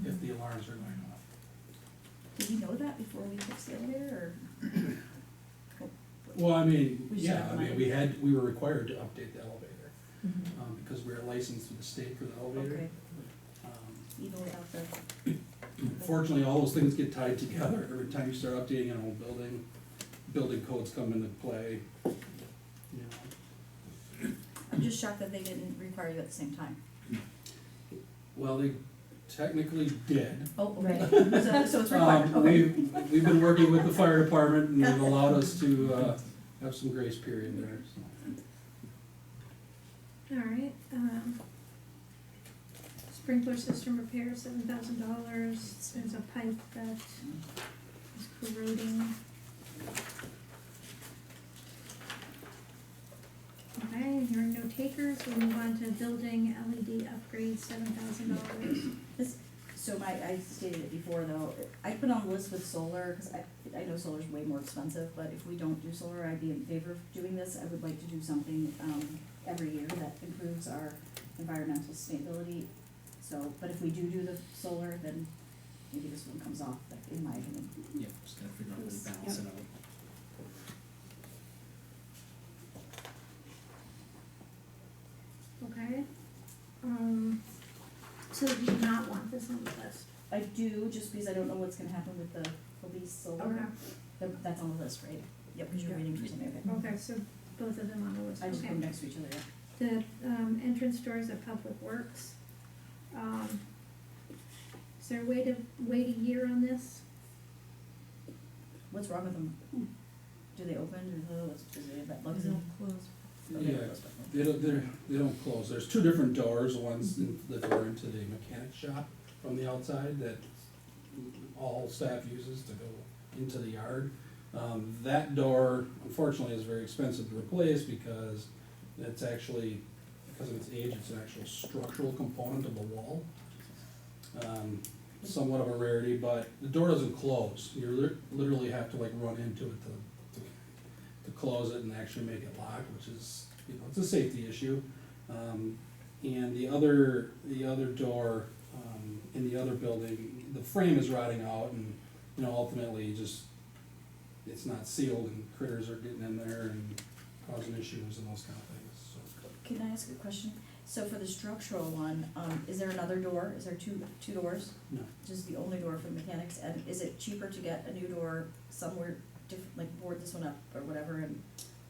if the alarms are going off. Did you know that before we fixed the elevator, or? Well, I mean, We should yeah, have I mean, money. we were required to update the elevator, Mhm. because we're licensed through the state for the elevator. Okay, Um, even without the, Fortunately, all those things get tied together. Every time you start updating an old building, building codes come into play, you know. I'm just shocked that they didn't require you at the same time. Well, they technically did. Oh, okay, so it's required, okay. We've been working with the fire department, and they've allowed us to, have some grace period there, so. All right, sprinkler system repair, $7,000, there's a pipe that is corroding. Okay, hearing no takers, we'll move on to building LED upgrade, $7,000. So I stated it before though, I put on the list with solar, cause I know solar's way more expensive, but if we don't do solar, I'd be in favor of doing this. I would like to do something, every year that improves our environmental sustainability. So, but if we do the solar, then maybe this one comes off, like, in my opinion. Yeah, just gotta figure out how to balance it out. Okay, so you do not want this on the list? I do, just because I don't know what's gonna happen with the police solar. Okay. That's on the list, right? Yep, because you're Yeah. reading from me, okay. Okay, so both of them on the list, I just put okay. them next to each other, yeah. The, entrance doors at Public Works, is there a way to wait a year on this? What's wrong with them? Do they open, or do they have that bug? Yeah, they don't close. There's two different doors. One's the door into the mechanic shop from the outside that all staff uses to go into the yard. That door, unfortunately, is very expensive to replace because it's actually, because of its age, it's an actual structural component of the wall. Somewhat of a rarity, but the door doesn't close. You literally have to like run into it to close it and actually make it lock, which is, you know, it's a safety issue. And the other door, in the other building, the frame is rotting out and, you know, ultimately just, it's not sealed and critters are getting in there and causing issues and those kind of things, so. Can I ask a question? So for the structural one, is there another door? Is there two doors? No. Just the only door for mechanics, and is it cheaper to get a new door somewhere different, like board this one up or whatever, and,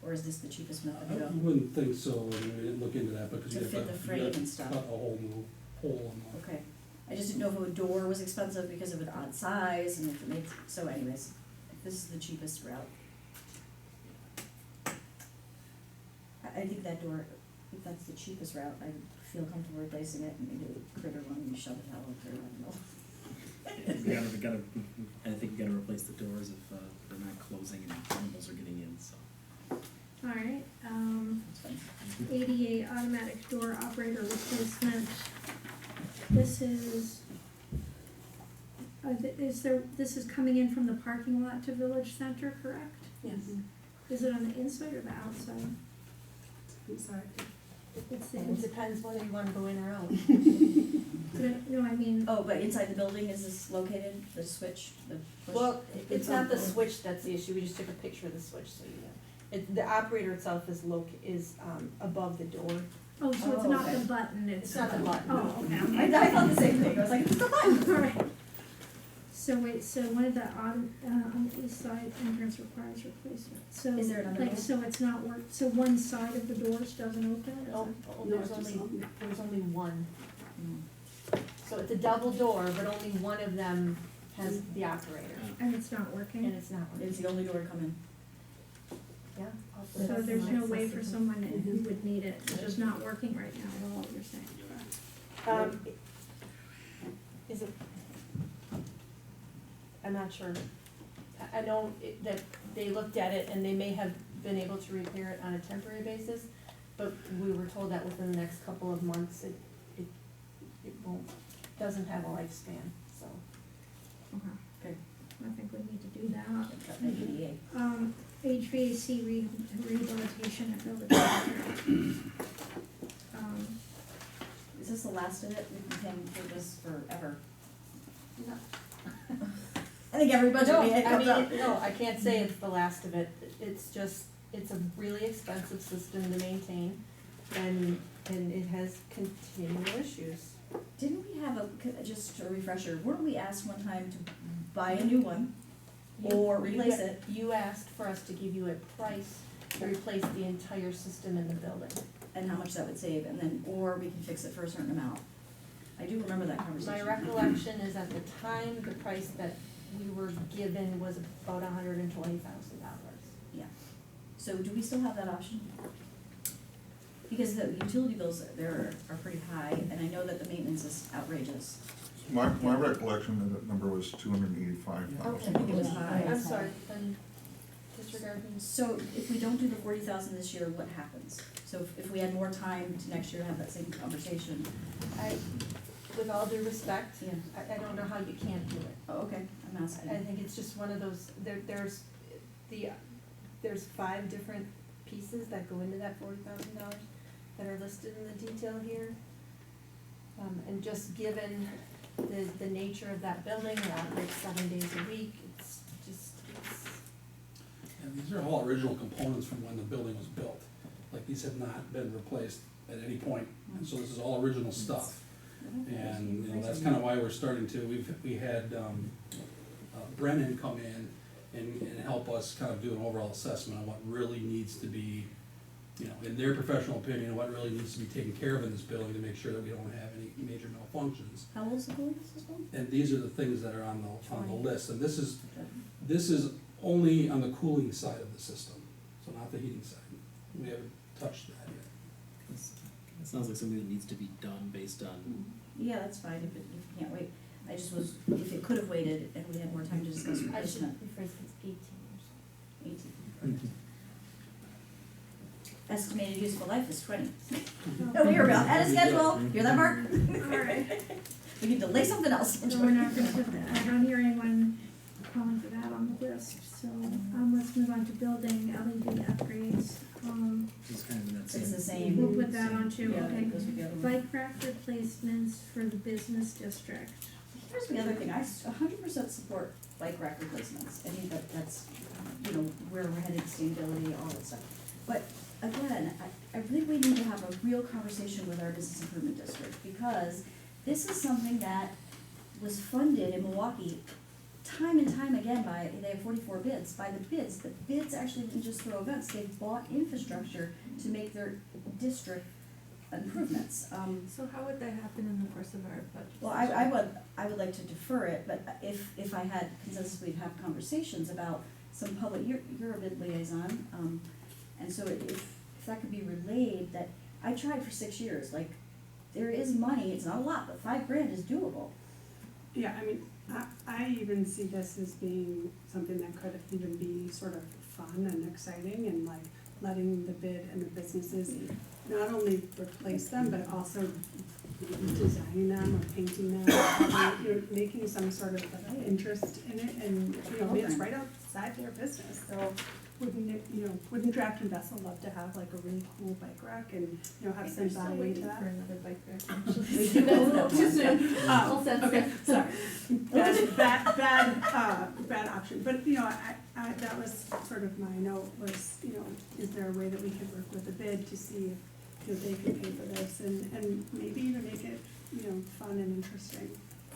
or is this the cheapest method I to go? wouldn't think so, I mean, we didn't look into that because To you have fit the to, frame you have and to stuff. cut a whole new hole in the. Okay, I just didn't know if a door was expensive because of an odd size, and if it makes, so anyways, if this is the cheapest route. I think that door, if that's the cheapest route, I would feel comfortable replacing it, and maybe the critter one, and shove it out there, I don't know. We gotta, I think you gotta replace the doors if, they're not closing and animals are getting in, so. All right, It's fine. ADA automatic door operator replacement. This is, this is coming in from the parking lot to Village Center, correct? Yes. Is it on the inside or the outside? I'm sorry. It's the It inside. depends whether you wanna go in or out. No, I mean, Oh, but inside the building, is this located, the switch, the push? Well, it's not the switch that's the issue, we just took a picture of the switch, so you know. The operator itself is above the door. oh, so it's Oh, not okay. the button, It's not the button. Oh, okay. I thought the same thing, I was like, it's the button. All right. So wait, so one of the on the east side entrance requires replacement, so. Is there another Like, door? so it's not so one side of the doors doesn't open, is Oh, it? there's only one. Mm. So it's a double door, but only one of them has the operator, And it's not working? and it's not working. It's the only door to come in. Yeah. So there's no way for someone who would need it, it's just not working right now at all, you're saying? Is it? I'm not sure. I know that they looked at it and they may have been able to repair it on a temporary basis, but we were told that within the next couple of months, it doesn't have a lifespan, so. Okay, Okay. I think we need to do that. Got the ADA. HVAC rehabilitation at Village Center. Is this the last of it? We've been paying for this forever. I think every budget No, meeting it I comes up. mean, no, I can't say it's the last of it, it's just, it's a really expensive system to maintain, and it has continual issues. Didn't we have just a refresher, weren't we asked one time to buy a new one or replace it? You asked for us to give you a price to replace the entire system in the building. And how much that would save, and then, or we can fix it for a certain amount. I do remember that My conversation. recollection is at the time, the price that we were given was about $120,000. Yeah. So do we still have that option? Because the utility bills there are pretty high, and I know that the maintenance is outrageous. My recollection of that number was 285,000. I think it was high. I'm sorry, then disregard me. So if we don't do the 40,000 this year, what happens? So if we had more time to next year have that same conversation, With all due respect, yeah, I don't know how you can't do it. oh, okay, I'm asking. I think it's just one of those, there's 5 different pieces that go into that $40,000 that are listed in the detail here. And just given the nature of that building, it operates 7 days a week, it's just, And these are all original components from when the building was built. Like, these have not been replaced at any point, and so this is all original stuff. And, you know, that's kind of why we're starting to, we had Brennan come in and help us kind of do an overall assessment on what really needs to be, you know, in their professional opinion, what really needs to be taken care of in this building to make sure that we don't have any major malfunctions. How old's the building, this one? And these are the things that are on the list, and this is only on the cooling side of the system, so not the heating side. We haven't touched that yet. It sounds like something that needs to be done based on, Yeah, that's fine, if you can't wait. I just was, if it could have waited and we had more time to discuss I should replacement. rephrase this, 18 years. 18. Estimated useful life is 20. No, we were about ahead of schedule, hear that, Mark? Alright, We need to lay something else. so we're not gonna put that, I don't hear anyone calling for that on the list, so, let's move on to building LED upgrades. it's kind of in that same. It's the same. We'll put that on too, Yeah, okay. it goes with the other one. Bike rack replacements for the business district. Here's the other thing, I 100% support bike rack replacements. I think that's, you know, where we're headed, sustainability, all that stuff. But again, I think we need to have a real conversation with our business improvement district, because this is something that was funded in Milwaukee time and time again by, they have 44 bids, by the bids. The bids actually didn't just throw events, they bought infrastructure to make their district improvements. So how would that happen in the course of our budget? Well, I would like to defer it, but if I had consensus, we'd have conversations about some public, you're a bid liaison, and so if that could be relayed, that I tried for 6 years, like, there is money, it's not a lot, but $5,000 is doable. Yeah, I mean, I even see this as being something that could even be sort of fun and exciting, and like letting the bid and the businesses not only replace them, but also designing them or painting them, you know, making some sort of interest in it, and, you know, it's right outside their business, so wouldn't Draft and Vessel love to have like a really cool bike rack and, you know, have some Still value waiting to for that? another bike rack. We do both of Too them. soon. All set. Okay, sorry. Bad option, but, you know, I, that was sort of my note was, you know, is there a way that we could work with the bid to see if, you know, they could pay for this and maybe even make it, you know, fun and interesting.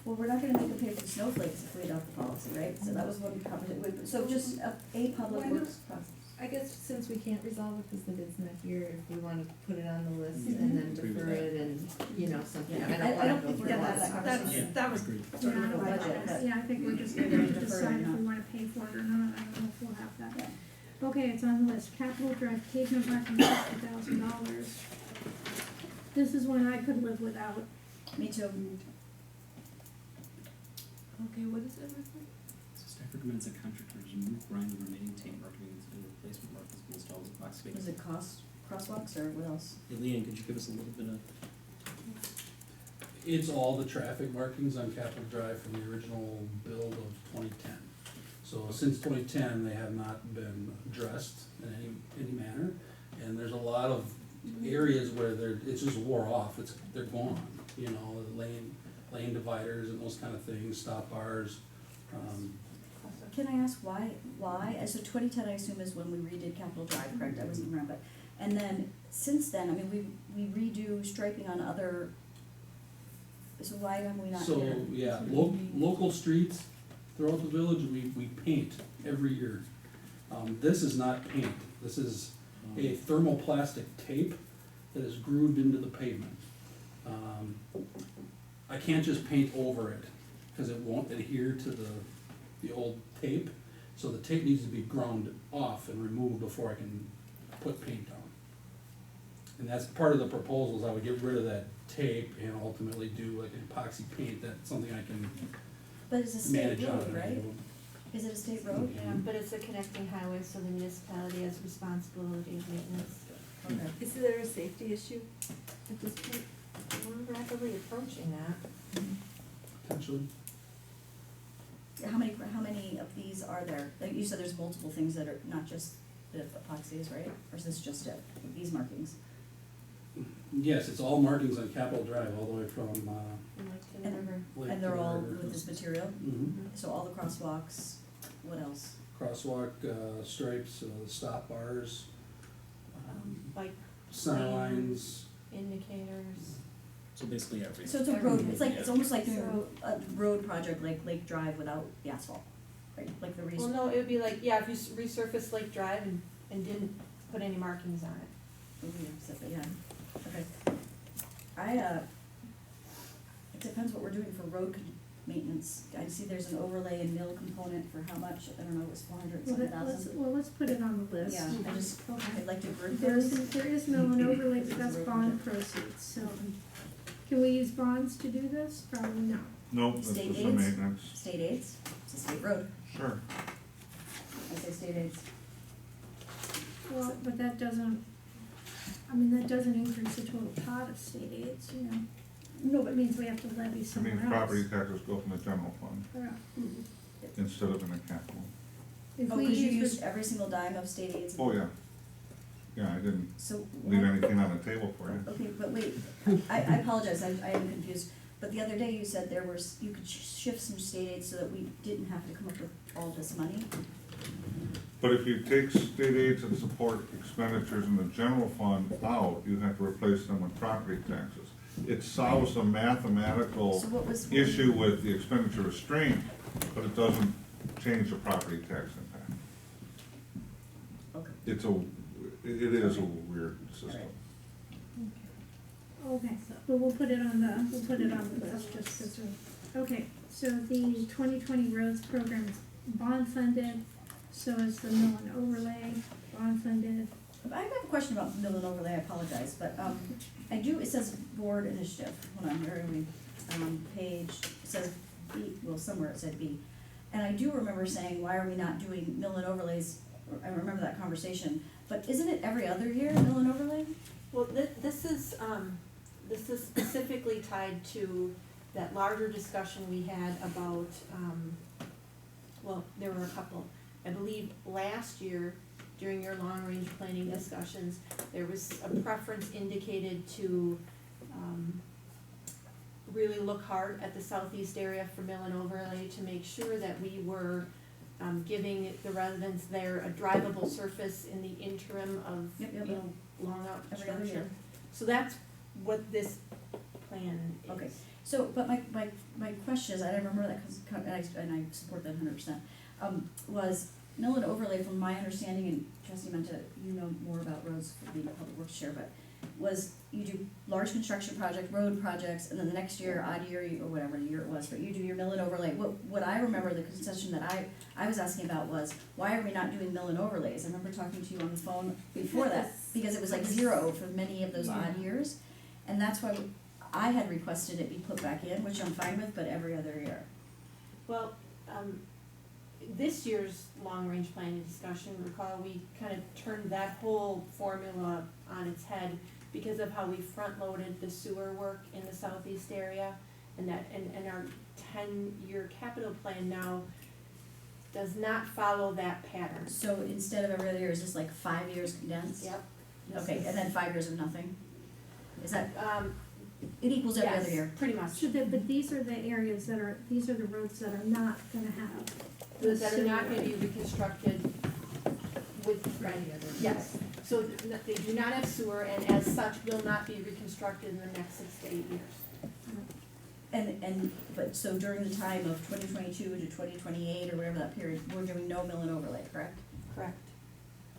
Well, we're not gonna make them pay for the snowflakes if we adopt the policy, right? So that was one conversation, so just a public Why not? works process. I guess since we can't resolve it because the bid's not here, if we wanna put it on the list and then Agree with defer that. it and, you know, something, Yeah. I don't I wanna don't go think for we're gonna have lots. that conversation. That was Agreed. sort Yeah, of my budget, thought. but- Yeah, I think we're just We're gonna gonna defer decide it if or we not. wanna pay for it or not, I don't know if we'll have that. Yeah. Okay, it's on the list, capital drive pavement marking, $50,000. This is one I could live without. Me too. Okay, what is it, Rick? So staff recommends that contractors remove grind and remaining tank markings and replacement markings be installed as box Was it crosswalks or what else? Hey, Leanne, could you give us a little bit of, It's all the traffic markings on Capitol Drive from the original build of 2010. So since 2010, they have not been addressed in any manner, and there's a lot of areas where it's just wore off, they're gone, you know, lane dividers and those kind of things, stop bars. can I ask why, so 2010, I assume, is when we redid Capitol Drive, correct? I wasn't around, but, and then, since then, I mean, we redo striping on other, so why have we not So, here? yeah, local streets throughout the village, we paint every year. This is not paint, this is a thermoplastic tape that is grooved into the pavement. I can't just paint over it, cause it won't adhere to the old tape. So the tape needs to be ground off and removed before I can put paint on. And that's part of the proposals, I would get rid of that tape and ultimately do like an epoxy paint, that's something I can But it's a state manage on. road, right? Is it a state road? Yeah, but it's a connecting highway, so the municipality has responsibility of maintenance. Okay. Is there a safety issue at this point? We're rapidly approaching that. Potentially. How many of these are there? Like you said, there's multiple things that are not just the epoxies, right? Or is this just it, these markings? Yes, it's all markings on Capitol Drive, all the way from, And like to the And- river. Lake And to they're the all river. with this material? Mhm. So all the crosswalks, what else? Crosswalk, stripes, stop bars, Like center lines. indicators. So basically everything. So it's a road, it's like, it's Yeah. almost like doing So- a road project like Lake Drive without the asphalt, right? Like the Well, no, it would be like, yeah, if you resurface Lake Drive and didn't put any markings on it. yeah, okay. It depends what we're doing for road maintenance. I see there's an overlay and mill component for how much, I don't know, it was 400 Well, something let's, thousand. well, let's put it on the list. Yeah, I just, I'd like to group There those. is mill and overlay, but that's bond proceeds, so, can we use bonds to do this? Probably not. Nope, this State is the aids? maintenance. State aids, it's a state road, Sure. I say state aids. Well, but that doesn't, I mean, that doesn't increase the total pot of state aids, you know? No, It means we have to levy It somewhere means else. property taxes go from the general fund Correct. instead of in the capital. If Oh, we cause you use, used every single dime of state aids? Oh, yeah. Yeah, I didn't So. leave what- anything on the table for you. Okay, but wait, I apologize, I am confused, but the other day you said there was, you could shift some state aids so that we didn't have to come up with all this money? But if you take state aids and support expenditures in the general fund out, you have to replace them with property taxes. It solves the mathematical So what was? issue with the expenditure restraint, but it doesn't change the property tax impact. Okay, It is a weird system. okay, but we'll put it on the list just because okay, so the 2020 roads program is bond funded, so is the mill and overlay, bond funded. I have a question about mill and overlay, I apologize, but, I do, it says board initiative, hold on, where are we? Page, it says B, well, somewhere it said B. And I do remember saying, why are we not doing mill and overlays, I remember that conversation, but isn't it every other year, mill and overlay? Well, this is specifically tied to that larger discussion we had about, well, there were a couple. I believe last year, during your long-range planning discussions, there was a preference indicated to, really look hard at the southeast area for mill and overlay to make sure that we were, giving the residents there a drivable surface in the interim of, Yep, yep, you yep. know, long out Every other construction. year. So that's what this plan is. Okay. So, but my question is, I remember that, and I support that 100%, was mill and overlay, from my understanding, and Trustee Menta, you know more about roads, being a public works chair, but was you do large construction project, road projects, and then the next year, odd year, or whatever year it was, but you do your mill and overlay. What I remember, the concession that I was asking about was, why are we not doing mill and overlays? I remember talking to you on the phone before that, because it was like 0 for many of those odd years. And that's why I had requested it be put back in, which I'm fine with, but every other year. Well, this year's long-range planning discussion, recall, we kind of turned that whole formula on its head because of how we front-loaded the sewer work in the southeast area, and our 10-year capital plan now does not follow that pattern. So instead of every other year, is this like 5 years condensed? Yep. Okay, and then 5 years of nothing? Is that, Um, it equals every yes, other year? pretty much. So but these are the areas that are, these are the roads that are not gonna have The that are not sewer. gonna be reconstructed with, right, yes. So they do not have sewer and as such will not be reconstructed in the next 6 to 8 years. But so during the time of 2022 to 2028 or whatever that period, we're doing no mill and overlay, correct? Correct.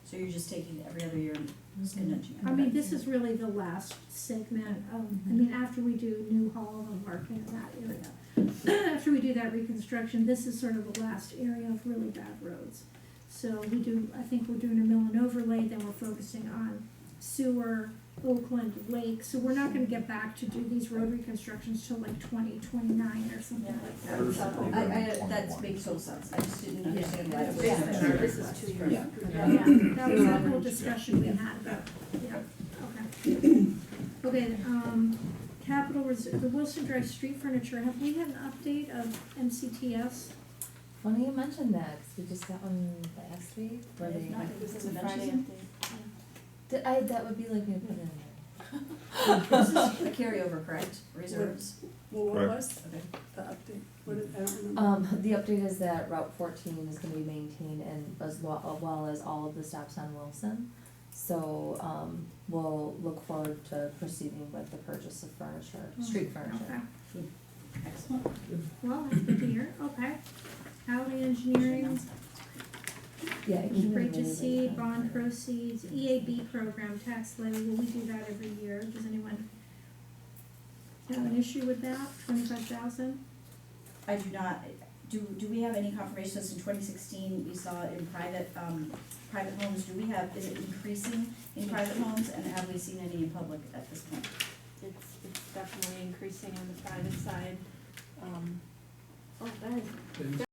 So you're just taking every other year and just condensing it? I mean, this is really the last segment of, I mean, after we do New Hall and Market in that area. After we do that reconstruction, this is sort of the last area of really bad roads. So we do, I think we're doing a mill and overlay, then we're focusing on sewer, Oakland, Lake. So we're not gonna get back to do these road reconstructions till like 2029 or something like that. There's So- something- That makes total sense, I just didn't understand why it was. Yeah, such a- this is 2 years. Yeah. Yeah, that was that whole discussion we had about, yeah, okay. Okay, capital reserve, the Wilson Drive street furniture, have we had an update of MCTS? Funny you mentioned that, 'cause we just got one last week, where If they, not, it was This in is the a Friday Friday. update. that would be like me to put it in there. This is a carryover, correct, reserves? Well, what Correct. was Okay. the update? What did, I don't remember. The update is that Route 14 is gonna be maintained and as well as all of the stops on Wilson. So, we'll look forward to proceeding with the purchase of furniture, street furniture. Okay, Excellent. well, that's good to hear, okay. Alley engineering, Yeah, it came in Bridge to really seed, late. bond proceeds, EAB program, tax levy, well, we do that every year, does anyone have an issue with that, 25,000? I do not, do we have any confirmation, since in 2016, we saw in private homes, is it increasing in private homes, and have we seen any in public at this point? It's definitely increasing on the private side. Oh, that is, And